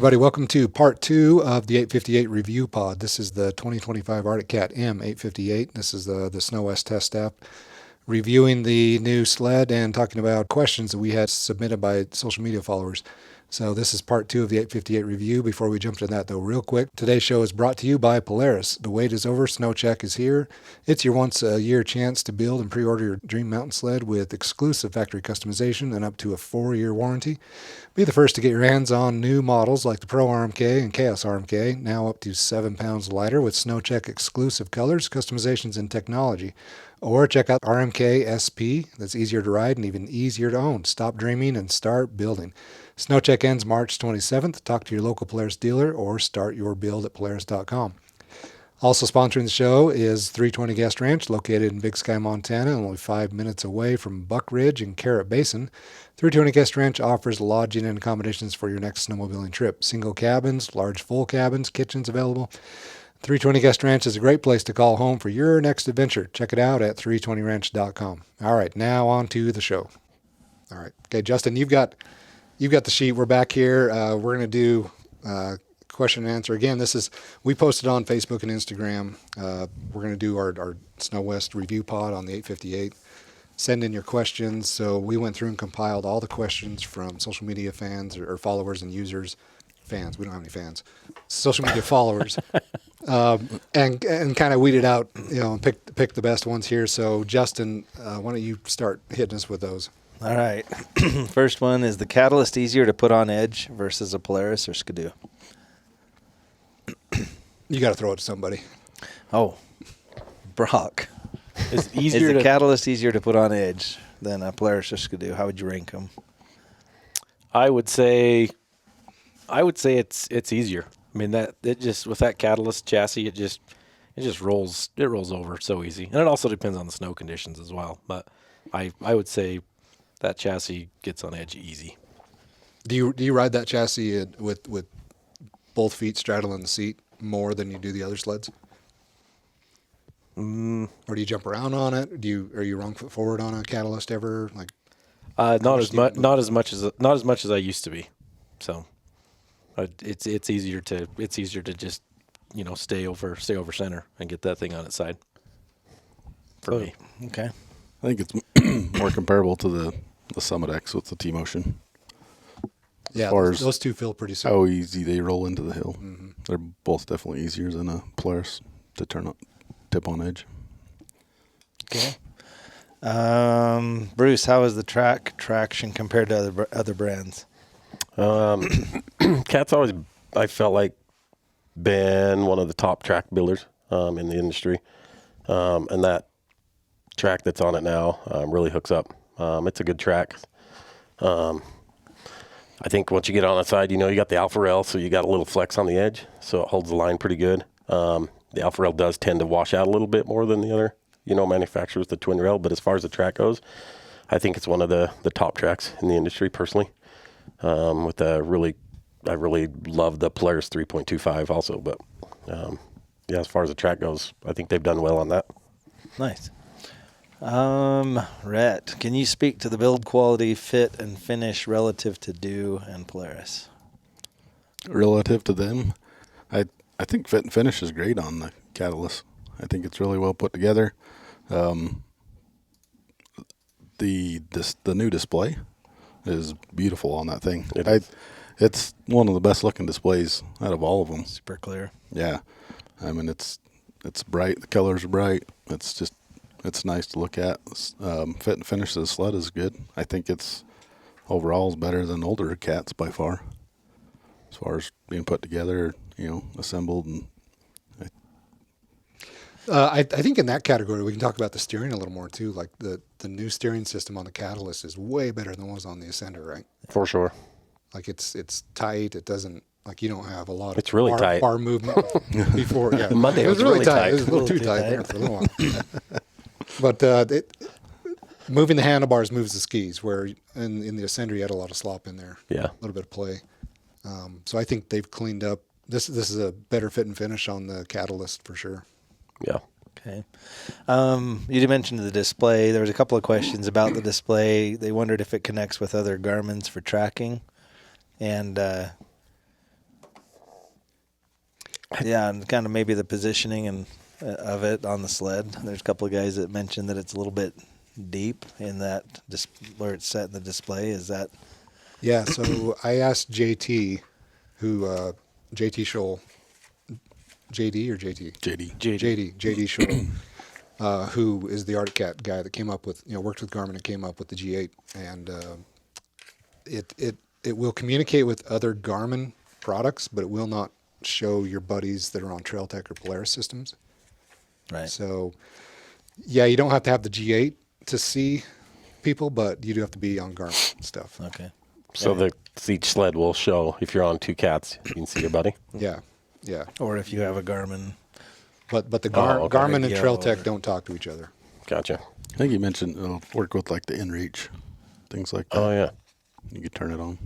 everybody. Welcome to part 2 of the 858 review pod. This is the 2025 Arctic Cat M858. This is the SnoWest test app, reviewing the new sled and talking about questions that we had submitted by social media followers. So this is part 2 of the 858 review. Before we jump to that, though, real quick, today's show is brought to you by Polaris. The wait is over. SnowCheck is here. It's your once-a-year chance to build and pre-order your dream mountain sled with exclusive factory customization and up to a 4-year warranty. Be the first to get your hands on new models like the Pro RMK and Chaos RMK, now up to 7 pounds lighter with SnowCheck exclusive colors, customizations, and technology. Or check out RMK SP. That's easier to ride and even easier to own. Stop dreaming and start building. SnowCheck ends March 27th. Talk to your local Polaris dealer or start your build at Polaris.com. Also sponsoring the show is 320 Guest Ranch, located in Big Sky, Montana, only 5 minutes away from Buck Ridge and Carrot Basin. 320 Guest Ranch offers lodging and accommodations for your next snowmobiling trip. Single cabins, large full cabins, kitchens available. 320 Guest Ranch is a great place to call home for your next adventure. Check it out at 320ranch.com. All right, now on to the show. All right. Okay, Justin, you've got the sheet. We're back here. We're going to do question and answer. Again, we posted on Facebook and Instagram. We're going to do our SnoWest review pod on the 858. Send in your questions. So we went through and compiled all the questions from social media fans or followers and users. Fans. We don't have any fans. Social media followers. And kind of weeded out, and pick the best ones here. So Justin, why don't you start hitting us with those? All right. First one, is the Catalyst easier to put on edge versus a Polaris or Skidoo? You got to throw it to somebody. Oh, Brock. Is the Catalyst easier to put on edge than a Polaris or Skidoo? How would you rank them? I would say it's easier. I mean, with that Catalyst chassis, it just rolls over so easy, and it also depends on the snow conditions as well. But I would say that chassis gets on edge easy. Do you ride that chassis with both feet straddling the seat more than you do the other sleds? Or do you jump around on it? Are you wrong foot forward on a Catalyst ever? Not as much as I used to be. So it's easier to just stay over center and get that thing on its side. For me, okay. I think it's more comparable to the Summit X with the T-Motion. Yeah, those two feel pretty similar. How easy they roll into the hill. Mm-hmm. They're both definitely easier than a Polaris to tip on edge. Okay. Bruce, how is the traction compared to other brands? Cat's always, I felt like, been one of the top track builders in the industry. And that track that's on it now really hooks up. It's a good track. I think once you get on the side, you got the Alpha Rail, so you got a little flex on the edge, so it holds the line pretty good. The Alpha Rail does tend to wash out a little bit more than the other, manufacturers, the twin rail. But as far as the track goes, I think it's one of the top tracks in the industry personally. I really love the Polaris 3.25 also, but as far as the track goes, I think they've done well on that. Nice. Rhett, can you speak to the build quality, fit, and finish relative to Dew and Polaris? Relative to them, I think fit and finish is great on the Catalyst. I think it's really well put together. The new display is beautiful on that thing. It's one of the best looking displays out of all of them. Super clear. Yeah, I mean it's bright. The colors are bright. It's nice to look at. Fit and finish of the sled is good. I think it's overall is better than older Cats by far, as far as being put together, assembled. And I think in that category we can talk about the steering a little more too. Like the new steering system on the Catalyst is way better than what was on the Ascender, right? For sure. Like it's tight. It doesn't. Like you don't have a lot of really tight bar movement before. Yeah, Monday it was really tight. It was a little too tight there for a little while. But moving the handlebars moves the skis, where in the Ascender you had a lot of slop in there. Yeah. A little bit of play. So I think they've cleaned up. This is a better fit and finish on the Catalyst for sure. Yeah. Okay. You did mention the display. There was a couple of questions about the display. They wondered if it connects with other Garmin's for tracking. And Yeah, and kind of maybe the positioning and of it on the sled. There's a couple of guys that mentioned that it's a little bit deep in that where it's set in the display. Is that? Yeah, so I asked JT, who JT Scholl, JD or JT? JD. JD Scholl, who is the Arctic Cat guy that came up with, worked with Garmin and came up with the G8, and it will communicate with other Garmin products, but it will not show your buddies that are on Trail Tech or Polaris systems. Right. So, yeah, you don't have to have the G8 to see people, but you do have to be on Garmin stuff. Okay. So each sled will show if you're on two cats, you can see your buddy. Yeah. Or if you have a Garmin. But the okay. Garmin and Yeah, Trail Tech don't talk to each other. Gotcha. I think you mentioned work with like the inReach, things like that. Oh yeah. You could turn it on.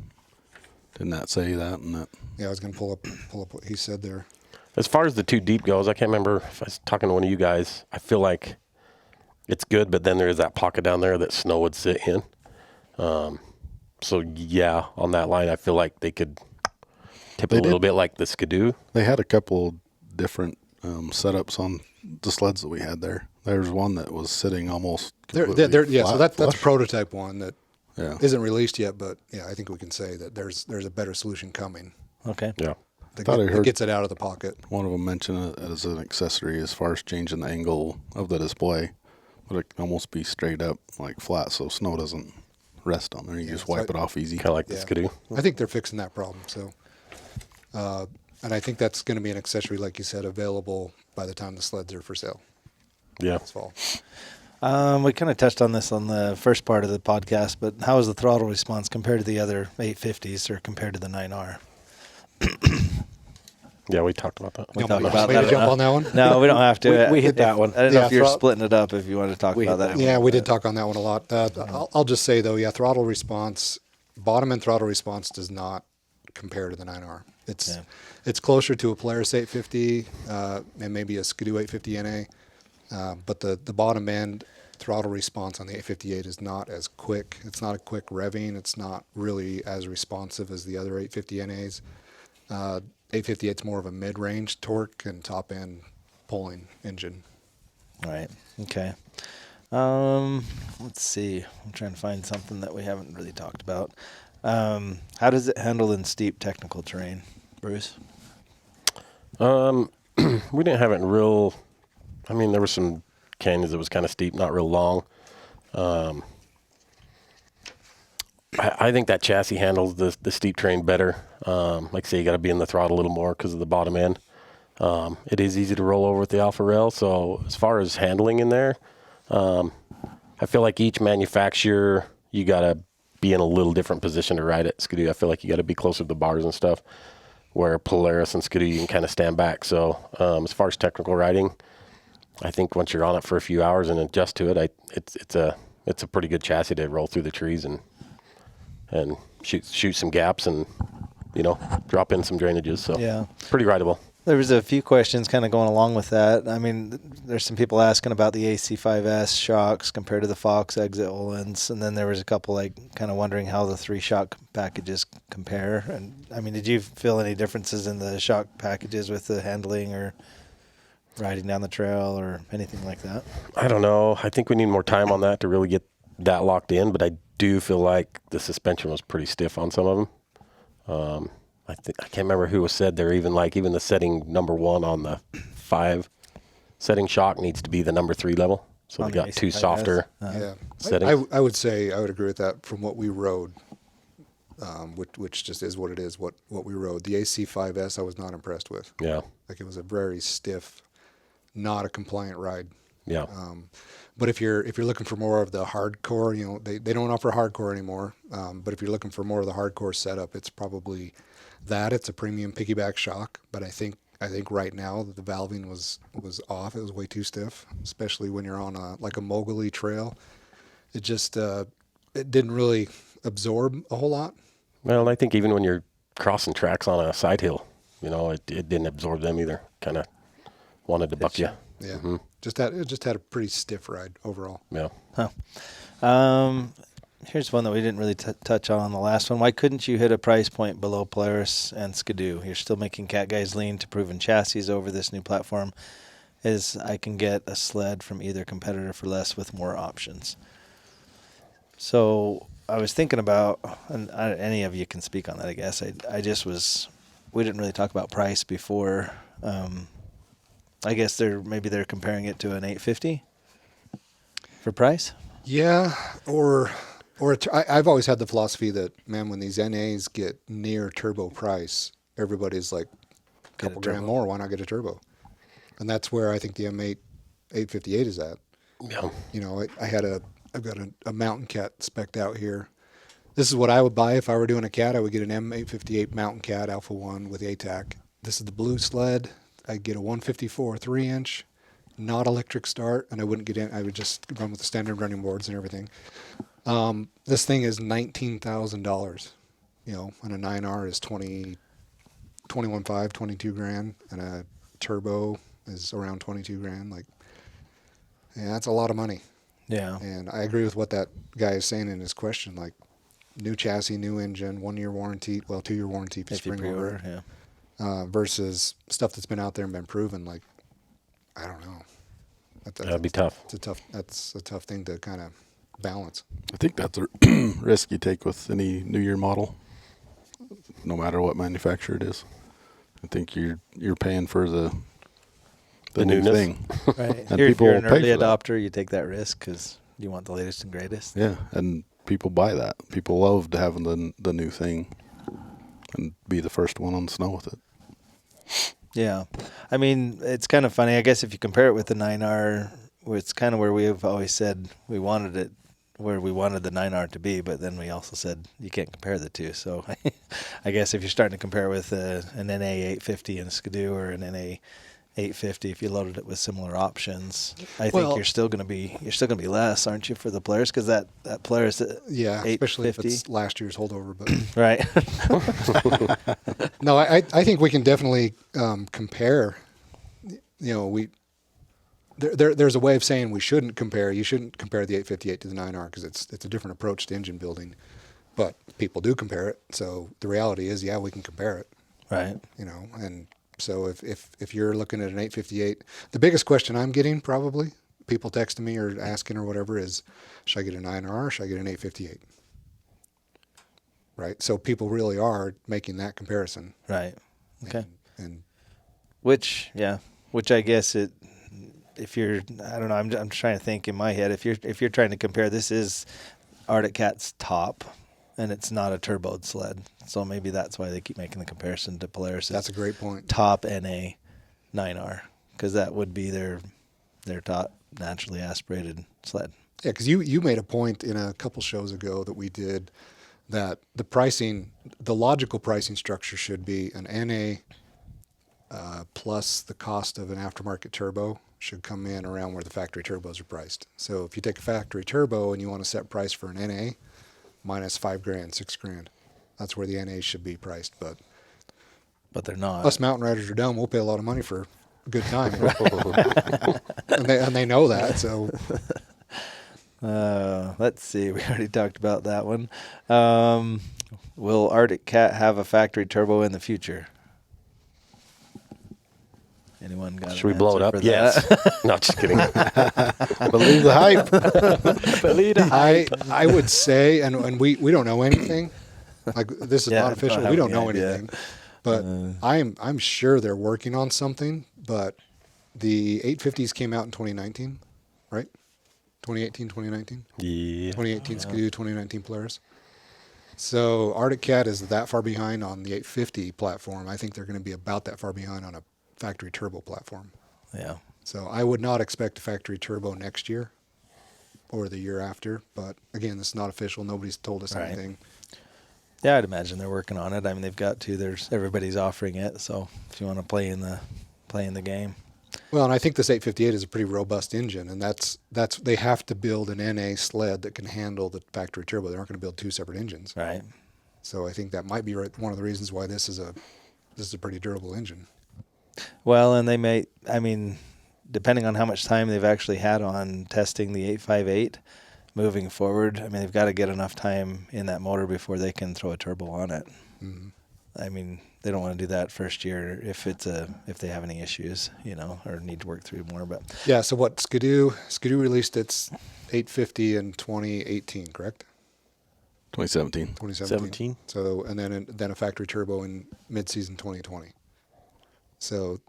Didn't that say that and that? Yeah, I was going to pull up what he said there. As far as the two deep goes, I can't remember if I was talking to one of you guys. I feel like it's good, but then there is that pocket down there that snow would sit in. So yeah, on that line, I feel like they could tip it a little bit like the Skidoo. They had a couple different setups on the sleds that we had there. There's one that was sitting almost completely Yeah, so that's a flush. prototype one that Yeah. isn't released yet, but yeah, I think we can say that there's a better solution coming Okay. Yeah. that gets it out of the pocket. One of them mentioned it as an accessory as far as changing the angle of the display. But it can almost be straight up, like flat, so snow doesn't rest on there. You just wipe it off easy. Kind of like the Yeah. Skidoo. I think they're fixing that problem. So, and I think that's going to be an accessory, like you said, available by the time the sleds are for sale Yeah. this fall. We kind of touched on this on the first part of the podcast, but how is the throttle response compared to the other 850s or compared to the 9R? Yeah, we talked about that. We You talked want about me to that. jump on that one? No, we don't have to. We hit that one. I don't know Yeah, if you're splitting it up if you want to talk We about hit that. that Yeah, we did talk on that one a lot. I'll just say though, yeah, throttle response, bottom end throttle response does not compare to the 9R. It's closer to a Polaris 850 and maybe a Skidoo 850 NA, but the bottom end throttle response on the 858 is not as quick. It's not a quick revving. It's not really as responsive as the other 850 NAs. 858 is more of a mid-range torque and top-end pulling engine. Right. Okay. Let's see. I'm trying to find something that we haven't really talked about. How does it handle in steep technical terrain, Bruce? We didn't have it in real. I mean, there were some canyons that was kind of steep, not real long. I think that chassis handles the steep terrain better. Like I say, you got to be in the throttle a little more because of the bottom end. It is easy to roll over with the Alpha Rail. So as far as handling in there, I feel like each manufacturer, you got to be in a little different position to ride it. Skidoo, I feel like you got to be closer to the bars and stuff, where Polaris and Skidoo, you can kind of stand back. So as far as technical riding, I think once you're on it for a few hours and adjust to it, it's a pretty good chassis to roll through the trees and shoot some gaps and, drop in some drainages. So Yeah. pretty rideable. There was a few questions kind of going along with that. I mean, there's some people asking about the AC5S shocks compared to the Fox exit Ohlins, and then there was a couple kind of wondering how the 3 shock packages compare. And I mean, did you feel any differences in the shock packages with the handling or riding down the trail or anything like that? I don't know. I think we need more time on that to really get that locked in, but I do feel like the suspension was pretty stiff on some of them. I can't remember who said there, even the setting number 1 on the 5 setting shock needs to be the number 3 level. So On they the got 2 AC5S? softer Yeah, settings. I would say I would agree with that from what we rode, which just is what it is. What we rode, the AC5S, I was not impressed with. Yeah. Like it was a very stiff, not a compliant ride. Yeah. But if you're looking for more of the hardcore, they don't offer hardcore anymore. But if you're looking for more of the hardcore setup, it's probably that. It's a premium piggyback shock. But I think right now that the valving was off. It was way too stiff, especially when you're on a Moguley trail. It just it didn't really absorb a whole lot. Well, and I think even when you're crossing tracks on a side hill, it didn't absorb them either. Kind of wanted to buck you. Yeah, it just had a pretty stiff ride overall. Yeah. Huh. Here's one that we didn't really touch on the last one. Why couldn't you hit a price point below Polaris and Skidoo? You're still making cat guys lean to proven chassis over this new platform. Is I can get a sled from either competitor for less with more options. So I was thinking about, and any of you can speak on that, I guess. We didn't really talk about price before. I guess maybe they're comparing it to an 850 for price. Yeah, I've always had the philosophy that, man, when these NAs get near turbo price, everybody's like, a couple grand more, why not get a turbo? And that's where I think the M8 858 is at. Yeah. You know, I've got a Mountain Cat spec'd out here. This is what I would buy if I were doing a cat. I would get an M858 Mountain Cat Alpha 1 with ATAC. This is the blue sled. I'd get a 154 3-inch, not electric start, and I wouldn't get in. I would just run with the standard running boards and everything. This thing is $19,000, you know, and a 9R is 21.5, 22 grand, and a turbo is around 22 grand. Like, yeah, that's a lot of money. Yeah. And I agree with what that guy is saying in his question. Like, new chassis, new engine, 1-year warranty, 2-year warranty if you spring over. Yeah. Versus stuff that's been out there and been proven. Like, I don't know. That'd be tough. That's a tough thing to kind of balance. I think that's a risk you take with any New Year model, no matter what manufacturer it is. I think you're paying for the new newness. thing. Right. And If you're an people pay early for that. adopter, you take that risk because you want the latest and greatest. Yeah, and people buy that. People love to have the new thing and be the first one on the snow with it. Yeah. I mean, it's kind of funny. I guess if you compare it with the 9R, it's kind of where we've always said we wanted it, where we wanted the 9R to be, but then we also said you can't compare the two. So I guess if you're starting to compare with an NA 850 and a Skidoo or an NA 850, if you loaded it with similar options, I think you're still going to be less, aren't you, for the Polaris? Because that Polaris, Yeah, especially if 850. it's last year's holdover. But Right. no, I think we can definitely compare. You know, there's a way of saying we shouldn't compare. You shouldn't compare the 858 to the 9R because it's a different approach to engine building. But people do compare it. So the reality is, yeah, we can compare it. Right. You know, and so if you're looking at an 858, the biggest question I'm getting probably, people texting me or asking or whatever, is, should I get a 9R or should I get an 858? Right? So people really are making that comparison. Right. Okay. And Which I guess if you're, I don't know, I'm trying to think in my head, if you're trying to compare, this is Arctic Cat's top, and it's not a turboed sled. So maybe that's why they keep making the comparison to Polaris. that's a great point. Top NA 9R, because that would be their top naturally aspirated sled. Yeah, because you made a point in a couple shows ago that we did that the logical pricing structure should be an NA plus the cost of an aftermarket turbo should come in around where the factory turbos are priced. So if you take a factory turbo and you want to set price for an NA, minus $5,000, $6,000, that's where the NA should be priced. But But they're not. us mountain riders are dumb. We'll pay a lot of money for a good time, and they know that. So Let's see. We already talked about that one. Will Arctic Cat have a factory turbo in the future? Anyone got? Should we blow it up? Yes. No, just kidding. Believe the hype. I would say, and we don't know anything. Like, this is Yeah, not official. don't We have don't know any idea. anything. But I'm sure they're working on something. But the 850s came out in 2019, right? 2018, 2019? Yeah. 2018 Skidoo, 2019 Polaris. So Arctic Cat is that far behind on the 850 platform. I think they're going to be about that far behind on a factory turbo platform. Yeah. So I would not expect a factory turbo next year or the year after. But again, this is not official. Nobody's told us Right. anything. Yeah, I'd imagine they're working on it. I mean, they've got to. Everybody's offering it. So if you want to play in the game. Well, and I think this 858 is a pretty robust engine, and that's they have to build an NA sled that can handle the factory turbo. They aren't going to build two separate engines. Right. So I think that might be one of the reasons why this is a pretty durable engine. Well, and they may. I mean, depending on how much time they've actually had on testing the 858, moving forward. I mean, they've got to get enough time in that motor before they can throw a turbo on it. Mhm. I mean, they don't want to do that first year if they have any issues, or need to work through more. But Yeah. So what Skidoo released its 850 in 2018, correct? 2017. 2017. 17. So and then a factory turbo in mid-season 2020. So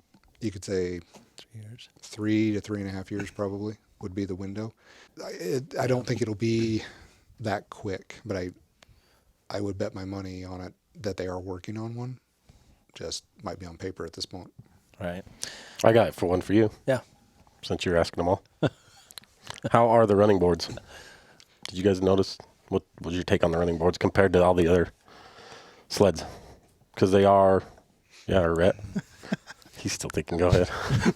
you could say 3 years. 3 to 3.5 years probably would be the window. I don't think it'll be that quick, but I would bet my money on it that they are working on one. Just might be on paper at this point. Right. I got one for you. Yeah. Since you're asking them all. How are the running boards? Did you guys notice? What was your take on the running boards compared to all the other sleds? Because they are, Rhett. He's still thinking. Go ahead.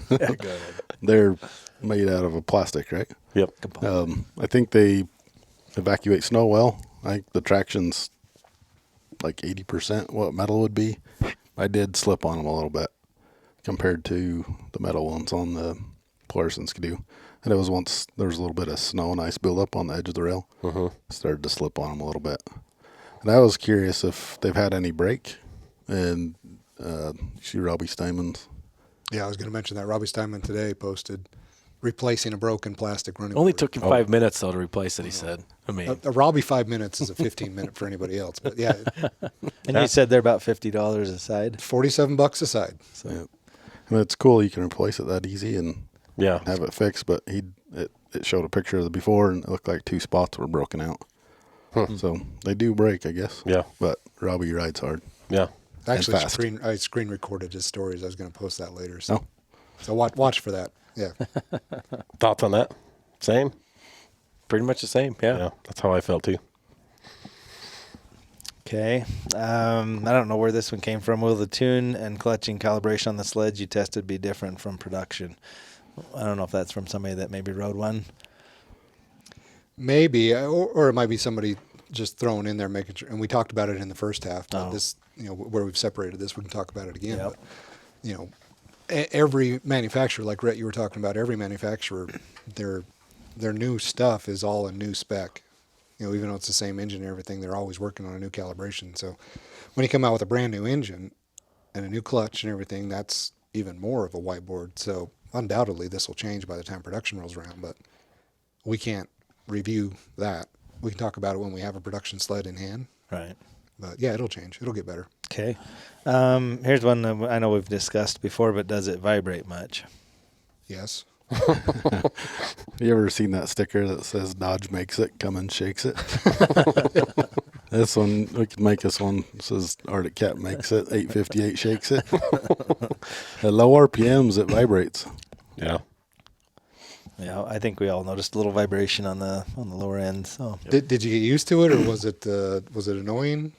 Go ahead. They're made out of a plastic, right? Yep. I think they evacuate snow well. I think the traction's like 80% what metal would be. I did slip on them a little bit compared to the metal ones on the Polaris and Skidoo. And it was once there was a little bit of snow and ice buildup on the edge of the rail. Started to slip on them a little bit. And I was curious if they've had any break. And you see Robbie Steinman's. Yeah, I was going to mention that. Robbie Steinman today posted replacing a broken plastic running Only board. took him 5 minutes though to replace it. He said. I mean, A Robbie 5 minutes is a 15-minute for anybody else. But yeah, And you said they're about $50 a side. $47 a side. So Yeah. I mean, it's cool you can replace it that easy and Yeah. have it fixed, but it showed a picture of the before and it looked like 2 spots were broken out. So they do break, I guess. Yeah. But Robbie rides hard. Yeah. Actually, fast. I screen recorded his stories. I was going to post that later. So, Oh. so watch for that. Yeah. Thoughts on that? Same? pretty much the same. Yeah. Yeah. That's how I felt too. Okay. I don't know where this one came from. Will the tune and clutching calibration on the sleds you tested be different from production? I don't know if that's from somebody that maybe rode one. Maybe, or it might be somebody just throwing in there, making sure. And we talked about it in the first half. But Oh. this, where we've separated this, we can talk about it again. Yep. But, every manufacturer, like Rhett, you were talking about, every manufacturer, their new stuff is all a new spec. Even though it's the same engine and everything, they're always working on a new calibration. So when you come out with a brand new engine and a new clutch and everything, that's even more of a whiteboard. So undoubtedly this will change by the time production rolls around, but we can't review that. We can talk about it when we have a production sled in hand. Right. But yeah, it'll change. It'll get better. Okay. Here's one that I know we've discussed before, but does it vibrate much? Yes. You ever seen that sticker that says Dodge makes it, Cummins shakes it? This one, we could make this one. It says Arctic Cat makes it, 858 shakes it. At low RPMs, it vibrates. Yeah. Yeah, I think we all noticed a little vibration on the lower end. So Did you get used to it, or was it annoying?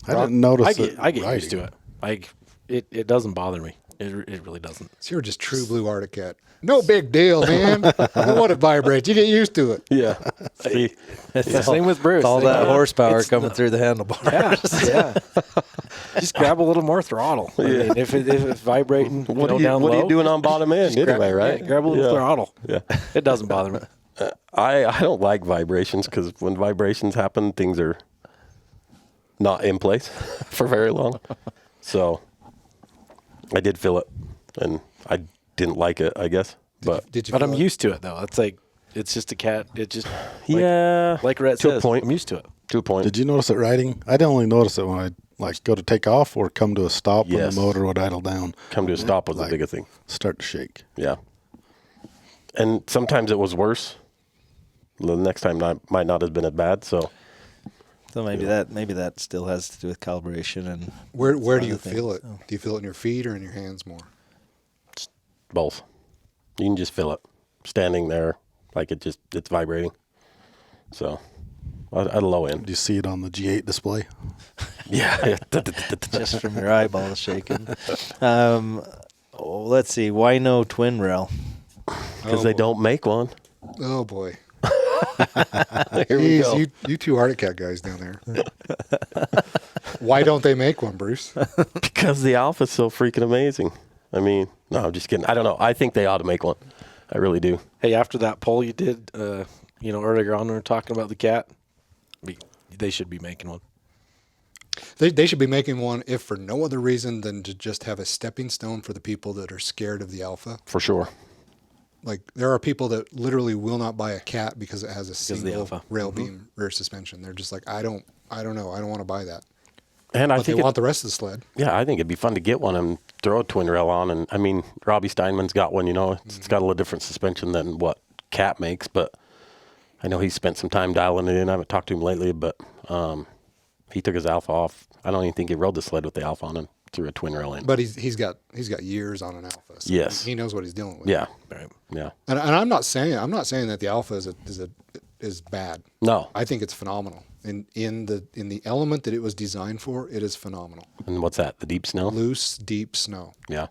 I didn't notice I get riding. used to it. It doesn't bother me. It really doesn't. So you're just true blue Arctic Cat. No big deal, man. What it vibrates. You get used to it. Yeah. See, It's the same with Bruce. all that Like, horsepower it's coming through the handlebars. Yeah. Just grab a little more throttle. I mean, if it's vibrating, what down are low, you doing on bottom end grab, anyway, right? yeah, grab a little throttle. Yeah. It doesn't bother me. I don't like vibrations because when vibrations happen, things are not in place for very long. So I did feel it, and I didn't like it, I guess. But Did you? But I'm feel it? used to it though. It's like it's just a cat. It just yeah, like Rhett to a says, point. I'm used to it. To a point. Did you notice it riding? I didn't only notice it when I go to take off or come to a stop when Yes. the motor would idle down. Come to a stop was the Like, biggest thing. Start to shake. Yeah. And sometimes it was worse. The next time might not have been as bad. So So maybe that still has to do with calibration and Where do other you things. feel it? Oh. Do you feel it in your feet or in your hands more? both. You can just feel it standing there, like it's vibrating. So at a low Do end. you see it on the G8 display? Yeah. just from your eyeballs shaking. Let's see. Why no twin rail? Because they don't make one. Oh boy. Here we go. Jeez, you two Arctic Cat guys down there. Why don't they make one, Bruce? Because the Alpha's so freaking amazing. I mean, no, I'm just kidding. I don't know. I think they ought to make one. I really do. Hey, after that poll you did, earlier on when we were talking about the cat, they should be making one. They should be making one, if for no other reason than to just have a stepping stone for the people that are scared of the Alpha. For sure. Like, there are people that literally will not buy a cat because it has a single Alpha. rail beam rear suspension. They're just like, I don't know. I don't want to buy that. And But they want the rest of the sled. Yeah, I think it'd be fun to get one and throw a twin rail on. And I mean, Robbie Steinman's got one, it's got a little different suspension than what Cat makes, but I know he's spent some time dialing it in. I haven't talked to him lately, but he took his Alpha off. I don't even think he rode the sled with the Alpha on and threw a twin rail in. But he's got years on an Alpha. So Yes. he knows what he's dealing with. Yeah. Right. Yeah. And I'm not saying that the Alpha is bad. No. I think it's phenomenal. In the element that it was designed for, it is phenomenal. And what's that? The deep snow? Loose, deep snow. Yeah.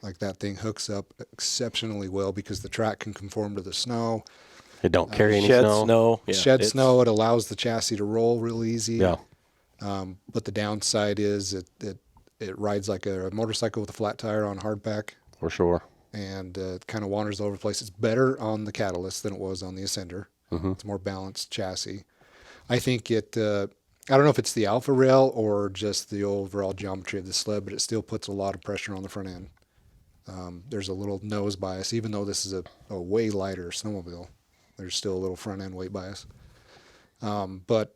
Like, that thing hooks up exceptionally well because the track can conform to the snow. It don't carry any Shed snow. snow. Yeah, Shed it's- snow. It allows the chassis to roll real easy. Yeah. But the downside is it rides like a motorcycle with a flat tire on hardpack, For sure. and it kind of wanders all over the place. It's better on the Catalyst than it was on the Ascender. Mm-hmm. It's a more balanced chassis. I think I don't know if it's the Alpha rail or just the overall geometry of the sled, but it still puts a lot of pressure on the front end. There's a little nose bias, even though this is a way lighter snowmobile. There's still a little front end weight bias. But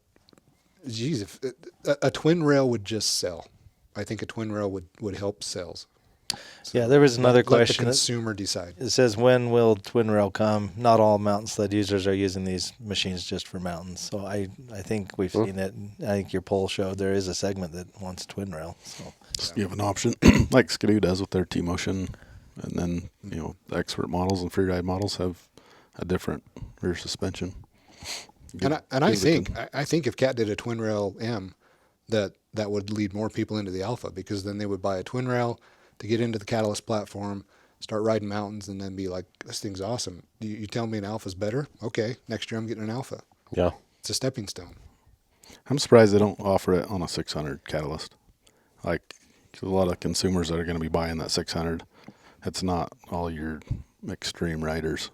geez, if a twin rail would just sell. I think a twin rail would help sales. So Yeah, there was another let the question. consumer decide. It says, when will twin rail come? Not all mountain sled users are using these machines just for mountains. So I think we've seen it. I think your poll showed there is a segment that wants twin rail. So Just give an option like Skidoo does with their T-Motion. And then, the expert models and freeride models have a different rear suspension. I think if Cat did a twin rail M, that would lead more people into the Alpha, because then they would buy a twin rail to get into the Catalyst platform, start riding mountains, and then be like, this thing's awesome. You tell me an Alpha's better? Okay, next year I'm getting an Alpha. Yeah. It's a stepping stone. I'm surprised they don't offer it on a 600 Catalyst. Like, a lot of consumers that are going to be buying that 600, it's not all your extreme riders.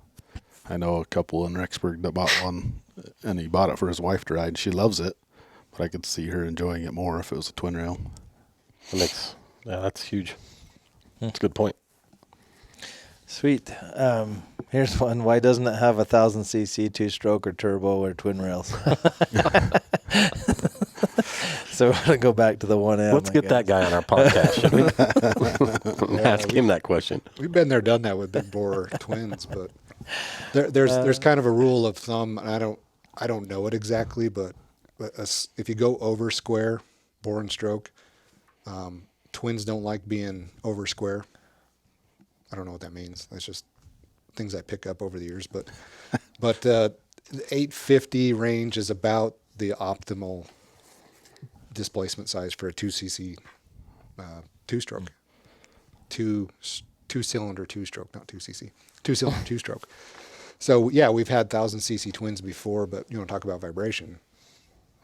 I know a couple in Rexburg that bought one, and he bought it for his wife to ride. She loves it, but I could see her enjoying it more if it was a twin rail. That's huge. That's a good point. sweet. Here's one. Why doesn't it have 1,000cc two-stroke or turbo or twin rails? So we're gonna go back to the 1M. Let's get that guy on our podcast, should we? Ask him that question. We've been there, done that with big bore twins, but there's kind of a rule of thumb, and I don't know it exactly, but if you go over square, bore and stroke, twins don't like being over square. I don't know what that means. That's just things I pick up over the years, but the 850 range is about the optimal displacement size for a 2cc two-stroke, two-cylinder two-stroke, not 2cc, two-cylinder two-stroke. So yeah, we've had 1,000cc twins before, but you want to talk about vibration?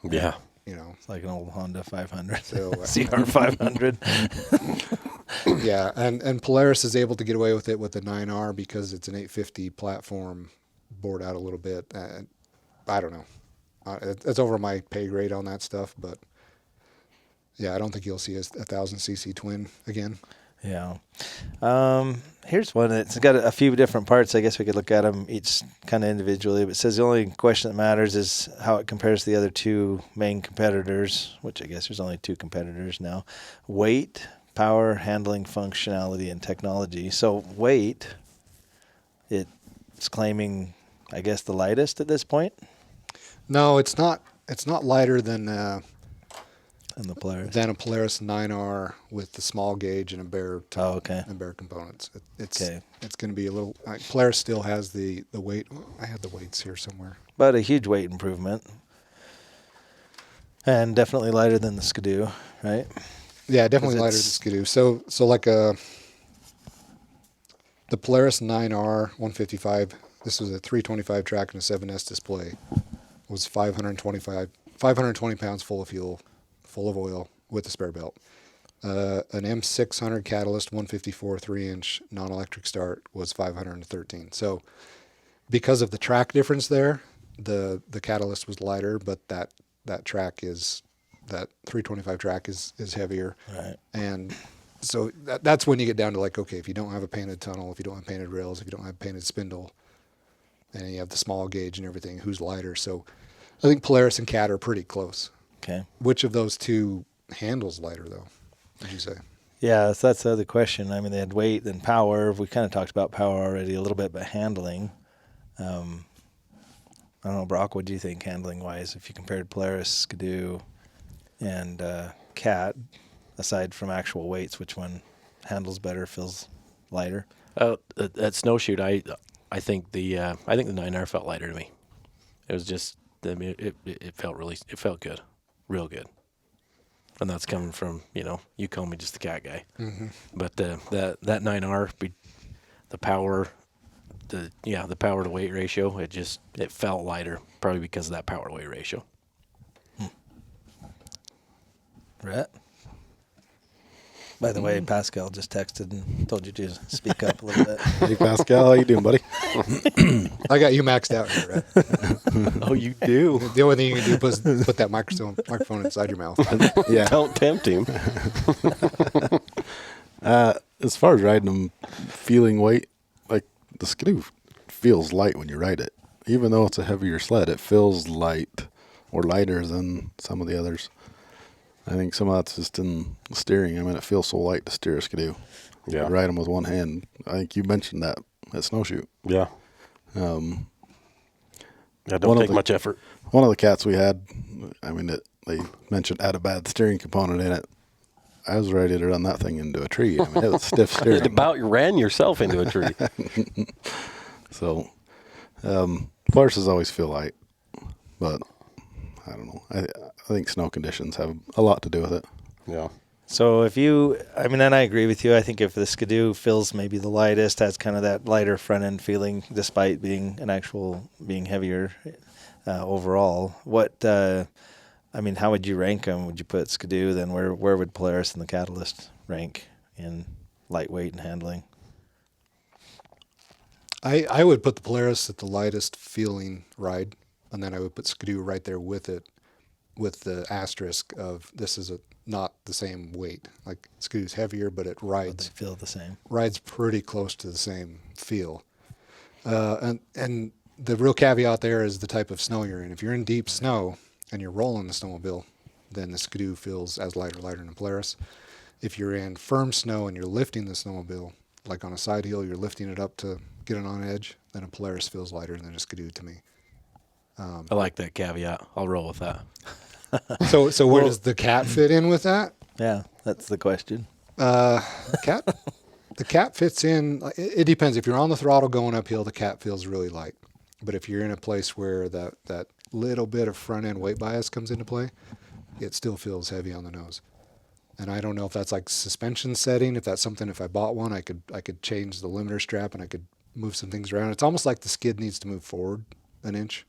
Yeah. It's like an old Honda 500, So, CR 500. Yeah, and Polaris is able to get away with it with the 9R because it's an 850 platform, bored out a little bit. I don't know. It's over my pay grade on that stuff, but yeah, I don't think you'll see a 1,000cc twin again. Yeah. Here's one. It's got a few different parts. I guess we could look at them each kind of individually. But it says the only question that matters is how it compares to the other two main competitors, which I guess there's only two competitors now. Weight, power, handling, functionality, and technology. So weight, it's claiming, I guess, the lightest at this point. No, it's not. It's not lighter than a Polaris 9R with the small gauge and a bare top. Oh, okay. And bare components. It's Okay. It's going to be a little. Polaris still has the weight. I had the weights here somewhere. But a huge weight improvement. And definitely lighter than the Skidoo, right? Yeah, definitely lighter than it's- Skidoo. So like the Polaris 9R 155. This was a 325 track and a 7S display. Was 520 pounds full of fuel, full of oil with a spare belt. An M600 Catalyst 154 3-inch non-electric start was 513. So because of the track difference there, the catalyst was lighter, but that track is, that 325 track is heavier. Right. And so that's when you get down to like, okay, if you don't have a painted tunnel, if you don't have painted rails, if you don't have painted spindle, and you have the small gauge and everything, who's lighter? So I think Polaris and Cat are pretty close. Okay. Which of those two handles lighter, though, would you say? Yeah, so that's the other question. I mean, they had weight and power. We kind of talked about power already a little bit, but handling. I don't know, Brock, what do you think handling-wise if you compared Polaris, Skidoo, and Cat, aside from actual weights, which one handles better, feels lighter? At Snowshoot, I think the 9R felt lighter to me. It was just, I mean, it felt good, real good. And that's coming from, you call me just the Cat guy. Mm-hmm. But that 9R, the power, the power to weight ratio, it felt lighter, probably because of that power to weight ratio. Rhett? By the way, Pascal just texted and told you to speak up a little bit. Hey, Pascal, how you doing, buddy? I got you maxed out here, right? Oh, you do? The only thing you can do is put that microphone inside your mouth. Yeah. Don't tempt him. As far as riding them, feeling weight, like the Skidoo feels light when you ride it. Even though it's a heavier sled, it feels light or lighter than some of the others. I think some of that's just in the steering. I mean, it feels so light to steer a Skidoo. Yeah. You ride them with one hand. I think you mentioned that at Snowshoot. Yeah. Yeah, don't One of take the- much effort. One of the cats we had, I mean, they mentioned had a bad steering component in it. I was ready to run that thing into a tree. I mean, it was stiff It steering. about ran yourself into a tree. So, Polaris always feel light, but I don't know. I think snow conditions have a lot to do with it. Yeah. So and I agree with you. I think if the Skidoo feels maybe the lightest, has kind of that lighter front end feeling, despite being being heavier overall. How would you rank them? Would you put Skidoo? Then where would Polaris and the Catalyst rank in lightweight and handling? I would put the Polaris at the lightest feeling ride, and then I would put Skidoo right there with it, with the asterisk of this is not the same weight. Like Skidoo's heavier, but it They rides feel the same. rides pretty close to the same feel. And the real caveat there is the type of snow you're in. If you're in deep snow and you're rolling the snowmobile, then the Skidoo feels as lighter than the Polaris. If you're in firm snow and you're lifting the snowmobile, like on a side hill, you're lifting it up to get it on edge, then a Polaris feels lighter than a Skidoo to me. I like that caveat. I'll roll with that. So where does the Cat fit in with that? Yeah, that's the question. Cat, the Cat fits in. It depends. If you're on the throttle going uphill, the Cat feels really light. But if you're in a place where that little bit of front end weight bias comes into play, it still feels heavy on the nose. And I don't know if that's like suspension setting. If that's something, if I bought one, I could change the limiter strap and I could move some things around. It's almost like the skid needs to move forward an inch.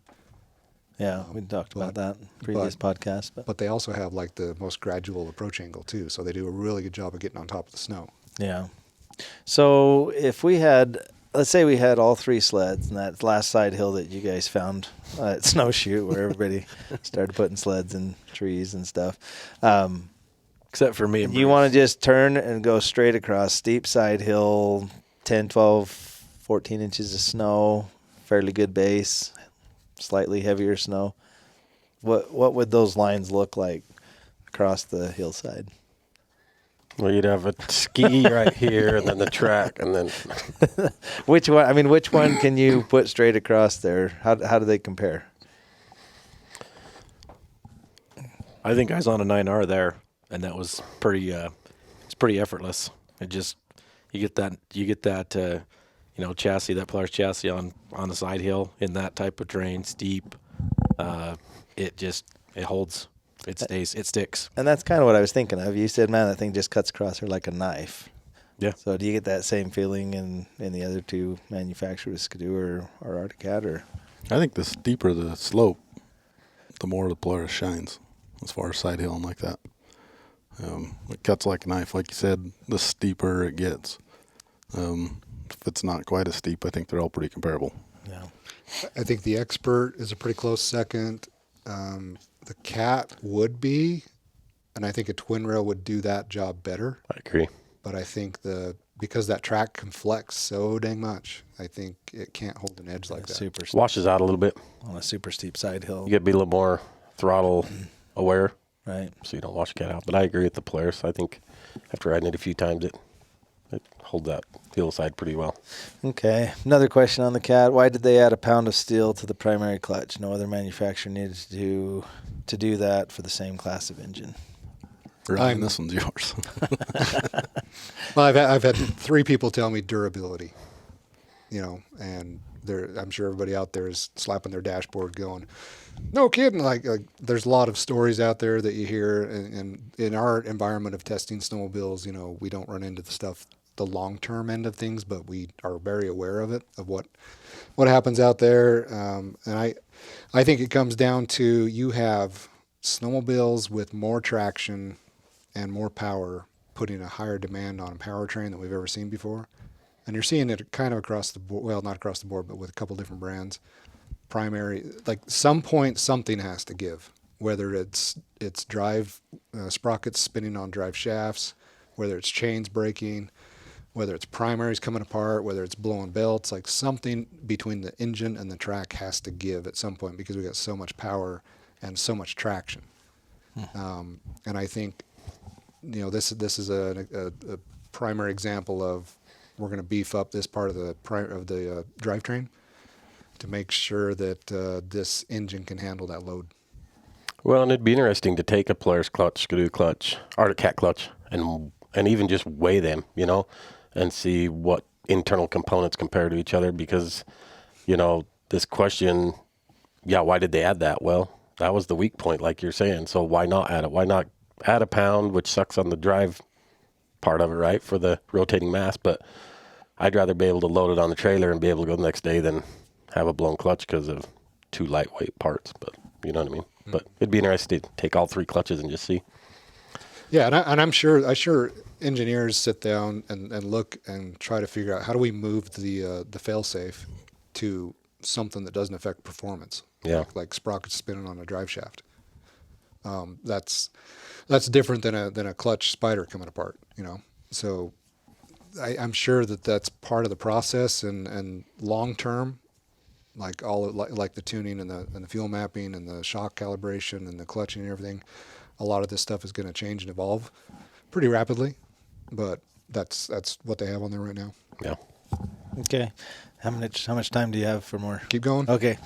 Yeah, we talked about that in previous podcast. But they also have like the most gradual approach angle too, so they do a really good job of getting on top of the snow. Yeah. So if let's say we had all three sleds and that last side hill that you guys found at Snowshoot where everybody started putting sleds in trees and stuff. Except for me and You Bruce. want to just turn and go straight across steep side hill, 10, 12, 14 inches of snow, fairly good base, slightly heavier snow. What would those lines look like across the hillside? Well, you'd have a ski right here, and then the track, and then Which one can you put straight across there? How do they compare? I think I was on a 9R there, and that was pretty. It's pretty effortless. It just you get that chassis, that Polaris chassis on the side hill in that type of terrain, steep. It holds. It stays. It sticks. And that's kind of what I was thinking of. You said, man, that thing just cuts across her like a knife. Yeah. So do you get that same feeling in the other two manufacturers, Skidoo or Arctic Cat? Or I think the steeper the slope, the more the Polaris shines as far as side hill and like that. It cuts like a knife. Like you said, the steeper it gets. If it's not quite as steep, I think they're all pretty comparable. Yeah. I think the Expert is a pretty close second. The Cat would be, and I think a twin rail would do that job better. I agree. But I think because that track can flex so dang much, I think it can't hold an edge like that. Super Washes out a little bit. on a super steep side hill. You got to be a little more throttle aware, Right. so you don't wash the cat out. But I agree with the Polaris. I think after riding it a few times, it holds that hillside pretty well. Okay. Another question on the Cat. Why did they add a pound of steel to the primary clutch? No other manufacturer needed to do that for the same class of engine. Ryan, this one's yours. Well, I've had 3 people tell me durability, and I'm sure everybody out there is slapping their dashboard going, no kidding. Like there's a lot of stories out there that you hear, and in our environment of testing snowmobiles, we don't run into the long-term end of things, but we are very aware of it, of what happens out there. And I think it comes down to you have snowmobiles with more traction and more power putting a higher demand on a powertrain than we've ever seen before. And you're seeing it kind of across the board, well, not across the board, but with a couple different brands. Primary, like some point, something has to give, whether it's drive sprockets spinning on drive shafts, whether it's chains breaking, whether it's primaries coming apart, whether it's blowing belts, like something between the engine and the track has to give at some point because we got so much power and so much traction. And I think, this is a primary example of we're going to beef up this part of the drivetrain to make sure that this engine can handle that load. Well, and it'd be interesting to take a Polaris clutch, Skidoo clutch, Arctic Cat clutch, and even just weigh them, and see what internal components compare to each other. Because, this question, why did they add that? Well, that was the weak point, like you're saying. So why not add it? Why not add a pound, which sucks on the drive part of it, right, for the rotating mass? But I'd rather be able to load it on the trailer and be able to go the next day than have a blown clutch because of 2 lightweight parts. But you know what I mean? Mm-hmm. But it'd be interesting to take all 3 clutches and just see. Yeah, and I'm sure engineers sit down and look and try to figure out how do we move the fail-safe to something that doesn't affect performance. Yeah, like sprockets spinning on a drive shaft. That's different than a clutch spider coming apart. So I'm sure that's part of the process, and long term, like like the tuning and the fuel mapping and the shock calibration and the clutching and everything. A lot of this stuff is going to change and evolve pretty rapidly, but that's what they have on there right now. Yeah. Okay. How much time do you have for more? Keep going. Okay.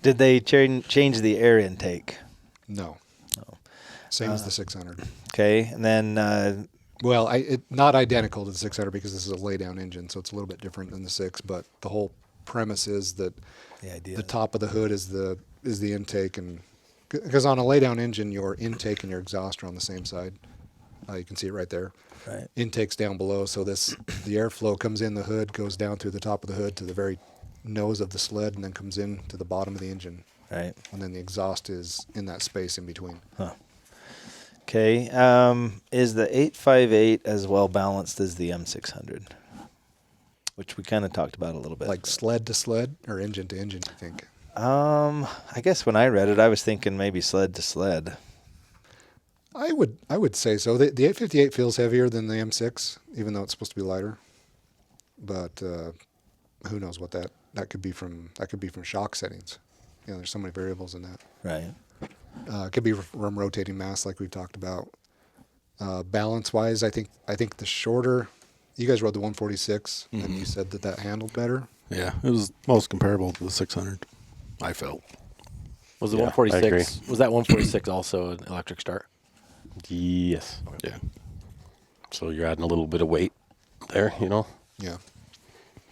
Did they change the air intake? No. Same as the 600. Okay, and then well, not identical to the 600 because this is a laydown engine, so it's a little bit different than the 6. But the whole premise is that the top of the hood is the intake, and because on a laydown engine, your intake and your exhaust are on the same side. You can see it right there. Right. Intake's down below, so the airflow comes in the hood, goes down through the top of the hood to the very nose of the sled, and then comes in to the bottom of the engine. Right. And then the exhaust is in that space in between. Huh. Okay. Is the 858 as well balanced as the M600? Which we kind of talked about a little bit. Like sled to sled or engine to engine, you think? I guess when I read it, I was thinking maybe sled to sled. I would say so. The 858 feels heavier than the M6, even though it's supposed to be lighter. But who knows what that could be from? That could be from shock settings. There's so many variables in that. Right. It could be from rotating mass, like we've talked about. Balance-wise, I think the shorter. You guys rode the 146, and you said that handled better. Yeah, it was most comparable to the 600. I felt. Was the Yeah, 146? Was that 146 also an electric start? Yes. Yeah. So you're adding a little bit of weight there, Yeah.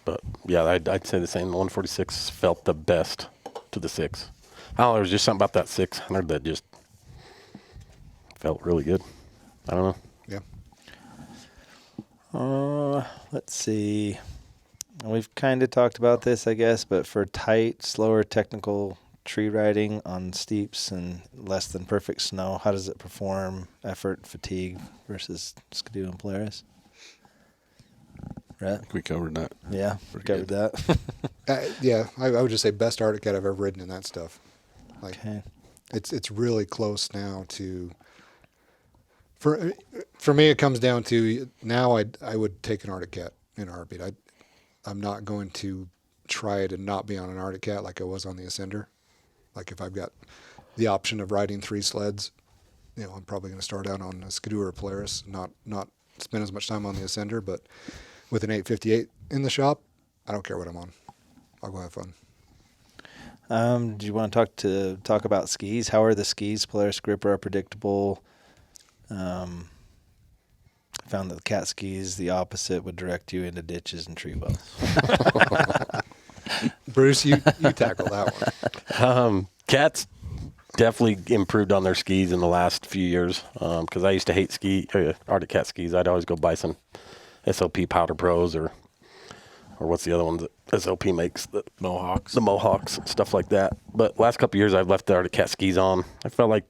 But yeah, I'd say the same. The 146 felt the best to the 6. I don't know, there was just something about that 600 that just felt really good. I don't know. Yeah. Let's see. We've kind of talked about this, I guess, but for tight, slower technical tree riding on steeps and less than perfect snow, how does it perform effort, fatigue versus Skidoo and Polaris? Right. I think we covered that. Yeah, we Pretty covered that. Yeah, I would just say best Arctic Cat I've ever ridden in that stuff. Like, Okay. it's really close now to. For me, it comes down to now I would take an Arctic Cat in a heartbeat. I'm not going to try it and not be on an Arctic Cat like I was on the Ascender. Like if I've got the option of riding 3 sleds, I'm probably going to start out on a Skidoo or a Polaris, not spend as much time on the Ascender. But with an 858 in the shop, I don't care what I'm on. I'll go have fun. Do you want to talk about skis? How are the skis? Polaris gripper are predictable. Found that the Cat skis, the opposite, would direct you into ditches and tree wells. Bruce, you tackle that one. Cats definitely improved on their skis in the last few years. Because I used to hate Arctic Cat skis. I'd always go buy some SOP Powder Pros or what's the other one that SOP makes? The Mohawks, stuff like that. But last couple of years, I've left the Arctic Cat skis on. I felt like